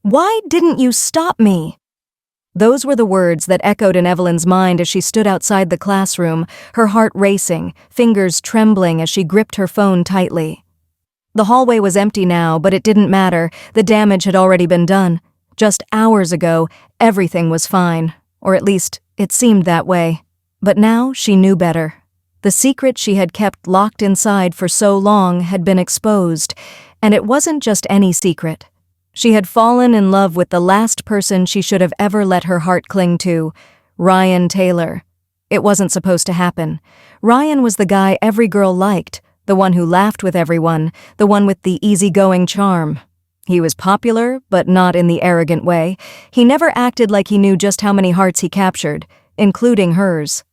Why didn't you stop me? Those were the words that echoed in Evelyn's mind as she stood outside the classroom, her heart racing, fingers trembling as she gripped her phone tightly. The hallway was empty now, but it didn't matter. The damage had already been done. Just hours ago, everything was fine, or at least it seemed that way. But now she knew better. The secret she had kept locked inside for so long had been exposed, and it wasn't just any secret. She had fallen in love with the last person she should have ever let her heart cling to, Ryan Taylor. It wasn't supposed to happen. Ryan was the guy every girl liked, the one who laughed with everyone, the one with the easygoing charm. He was popular, but not in the arrogant way. He never acted like he knew just how many hearts he captured, including hers.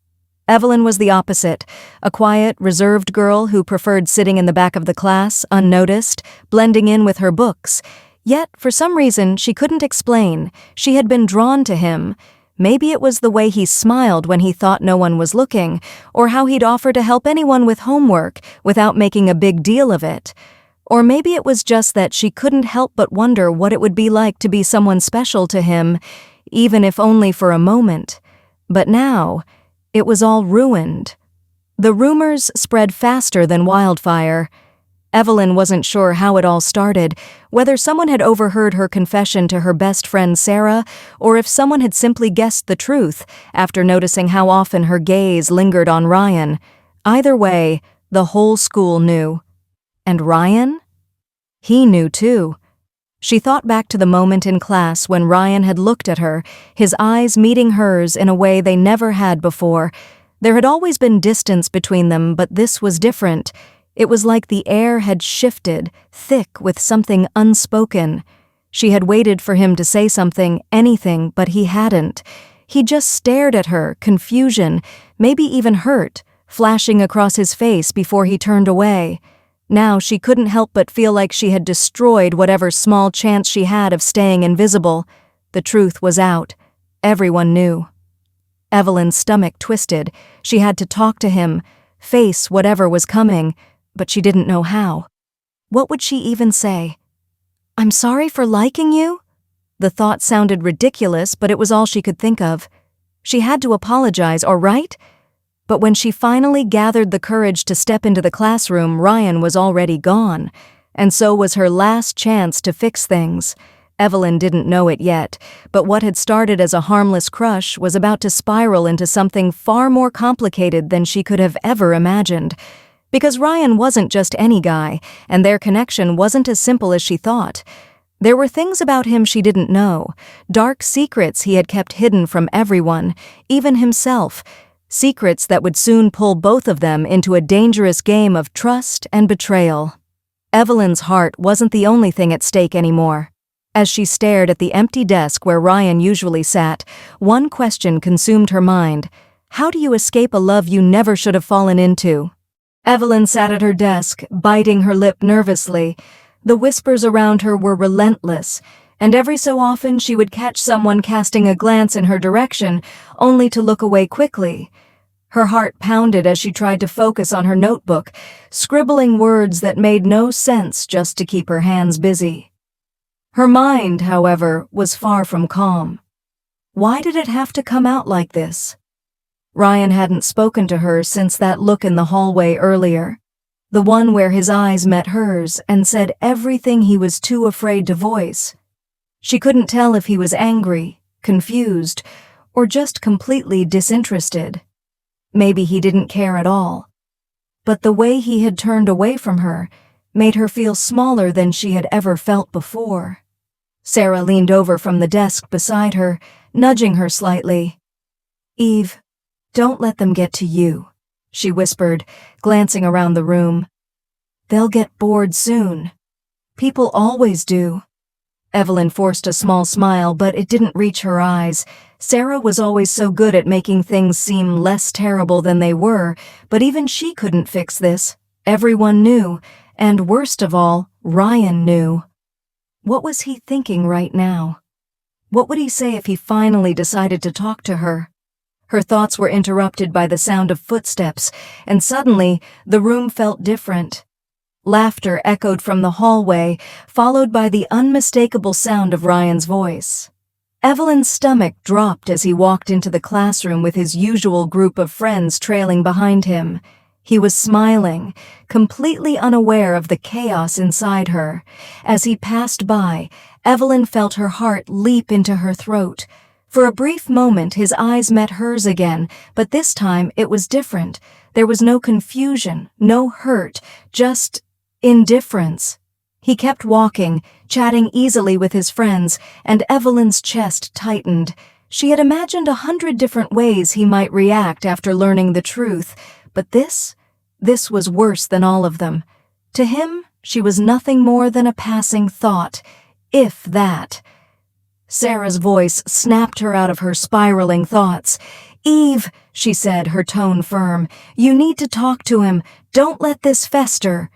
Evelyn was the opposite, a quiet, reserved girl who preferred sitting in the back of the class, unnoticed, blending in with her books. Yet, for some reason she couldn't explain, she had been drawn to him. Maybe it was the way he smiled when he thought no one was looking, or how he'd offer to help anyone with homework without making a big deal of it. Or maybe it was just that she couldn't help but wonder what it would be like to be someone special to him, even if only for a moment. But now, it was all ruined. The rumors spread faster than wildfire. Evelyn wasn't sure how it all started, whether someone had overheard her confession to her best friend Sarah, or if someone had simply guessed the truth after noticing how often her gaze lingered on Ryan. Either way, the whole school knew. And Ryan? He knew too. She thought back to the moment in class when Ryan had looked at her, his eyes meeting hers in a way they never had before. There had always been distance between them, but this was different. It was like the air had shifted, thick with something unspoken. She had waited for him to say something, anything, but he hadn't. He just stared at her, confusion, maybe even hurt, flashing across his face before he turned away. Now she couldn't help but feel like she had destroyed whatever small chance she had of staying invisible. The truth was out. Everyone knew. Evelyn's stomach twisted. She had to talk to him, face whatever was coming, but she didn't know how. What would she even say? "I'm sorry for liking you?" The thought sounded ridiculous, but it was all she could think of. She had to apologize, all right? But when she finally gathered the courage to step into the classroom, Ryan was already gone, and so was her last chance to fix things. Evelyn didn't know it yet, but what had started as a harmless crush was about to spiral into something far more complicated than she could have ever imagined. Because Ryan wasn't just any guy, and their connection wasn't as simple as she thought. There were things about him she didn't know, dark secrets he had kept hidden from everyone, even himself, secrets that would soon pull both of them into a dangerous game of trust and betrayal. Evelyn's heart wasn't the only thing at stake anymore. As she stared at the empty desk where Ryan usually sat, one question consumed her mind. How do you escape a love you never should have fallen into? Evelyn sat at her desk, biting her lip nervously. The whispers around her were relentless, and every so often she would catch someone casting a glance in her direction, only to look away quickly. Her heart pounded as she tried to focus on her notebook, scribbling words that made no sense just to keep her hands busy. Her mind, however, was far from calm. Why did it have to come out like this? Ryan hadn't spoken to her since that look in the hallway earlier, the one where his eyes met hers and said everything he was too afraid to voice. She couldn't tell if he was angry, confused, or just completely disinterested. Maybe he didn't care at all. But the way he had turned away from her made her feel smaller than she had ever felt before. Sarah leaned over from the desk beside her, nudging her slightly. "Eve, don't let them get to you," she whispered, glancing around the room. "They'll get bored soon. People always do." Evelyn forced a small smile, but it didn't reach her eyes. Sarah was always so good at making things seem less terrible than they were, but even she couldn't fix this. Everyone knew, and worst of all, Ryan knew. What was he thinking right now? What would he say if he finally decided to talk to her? Her thoughts were interrupted by the sound of footsteps, and suddenly the room felt different. Laughter echoed from the hallway, followed by the unmistakable sound of Ryan's voice. Evelyn's stomach dropped as he walked into the classroom with his usual group of friends trailing behind him. He was smiling, completely unaware of the chaos inside her. As he passed by, Evelyn felt her heart leap into her throat. For a brief moment, his eyes met hers again, but this time it was different. There was no confusion, no hurt, just indifference. He kept walking, chatting easily with his friends, and Evelyn's chest tightened. She had imagined 100 different ways he might react after learning the truth, but this was worse than all of them. To him, she was nothing more than a passing thought, if that. Sarah's voice snapped her out of her spiraling thoughts. "Eve," she said, her tone firm, "you need to talk to him. Don't let this fester."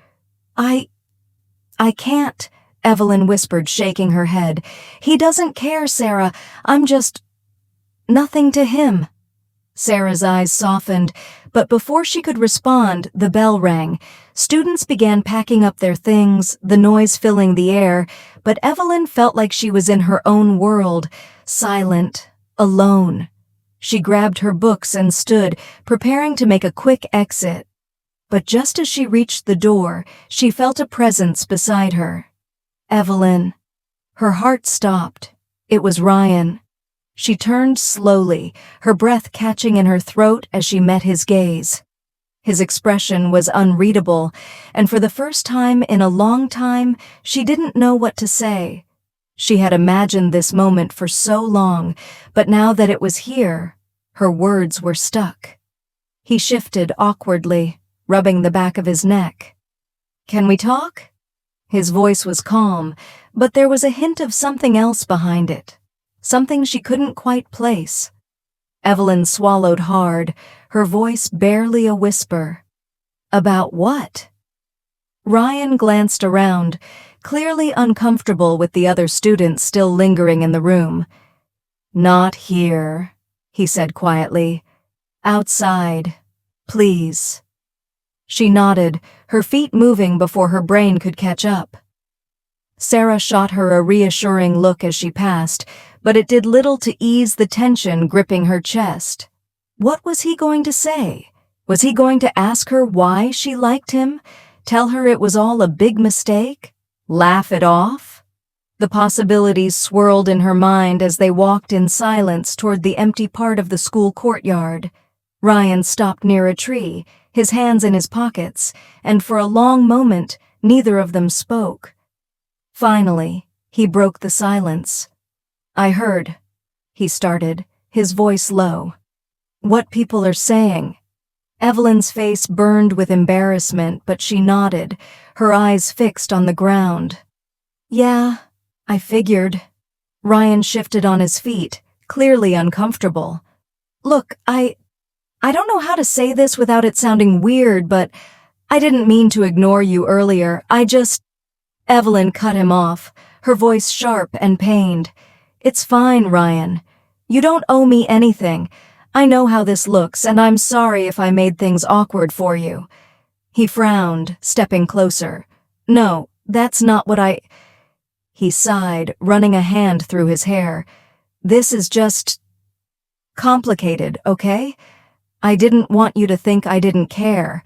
I can't," Evelyn whispered, shaking her head. "He doesn't care, Sarah. I'm just nothing to him." Sarah's eyes softened, but before she could respond, the bell rang. Students began packing up their things, the noise filling the air, but Evelyn felt like she was in her own world, silent, alone. She grabbed her books and stood, preparing to make a quick exit. But just as she reached the door, she felt a presence beside her. Evelyn. Her heart stopped. It was Ryan. She turned slowly, her breath catching in her throat as she met his gaze. His expression was unreadable, and for the first time in a long time, she didn't know what to say. She had imagined this moment for so long, but now that it was here, her words were stuck. He shifted awkwardly, rubbing the back of his neck. "Can we talk?" His voice was calm, but there was a hint of something else behind it, something she couldn't quite place. Evelyn swallowed hard, her voice barely a whisper. "About what?" Ryan glanced around, clearly uncomfortable with the other students still lingering in the room. "Not here," he said quietly. "Outside, please." She nodded, her feet moving before her brain could catch up. Sarah shot her a reassuring look as she passed, but it did little to ease the tension gripping her chest. What was he going to say? Was he going to ask her why she liked him? Tell her it was all a big mistake? Laugh it off? The possibilities swirled in her mind as they walked in silence toward the empty part of the school courtyard. Ryan stopped near a tree, his hands in his pockets, and for a long moment, neither of them spoke. Finally, he broke the silence. "I heard," he started, his voice low. "What people are saying." Evelyn's face burned with embarrassment, but she nodded, her eyes fixed on the ground. "Yeah, I figured." Ryan shifted on his feet, clearly uncomfortable. "Look, I don't know how to say this without it sounding weird, but I didn't mean to ignore you earlier. Evelyn cut him off, her voice sharp and pained. "It's fine, Ryan. You don't owe me anything. I know how this looks, and I'm sorry if I made things awkward for you." He frowned, stepping closer. "No, that's not what He sighed, running a hand through his hair. "This is just complicated, okay? I didn't want you to think I didn't care.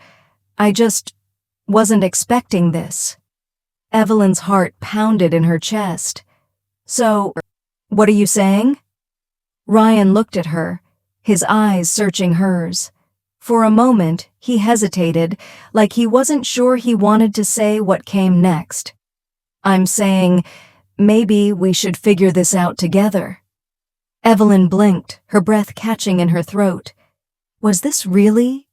I just wasn't expecting this." Evelyn's heart pounded in her chest. "So, what are you saying?" Ryan looked at her, his eyes searching hers. For a moment, he hesitated, like he wasn't sure he wanted to say what came next. "I'm saying, maybe we should figure this out together." Evelyn blinked, her breath catching in her throat. Was this really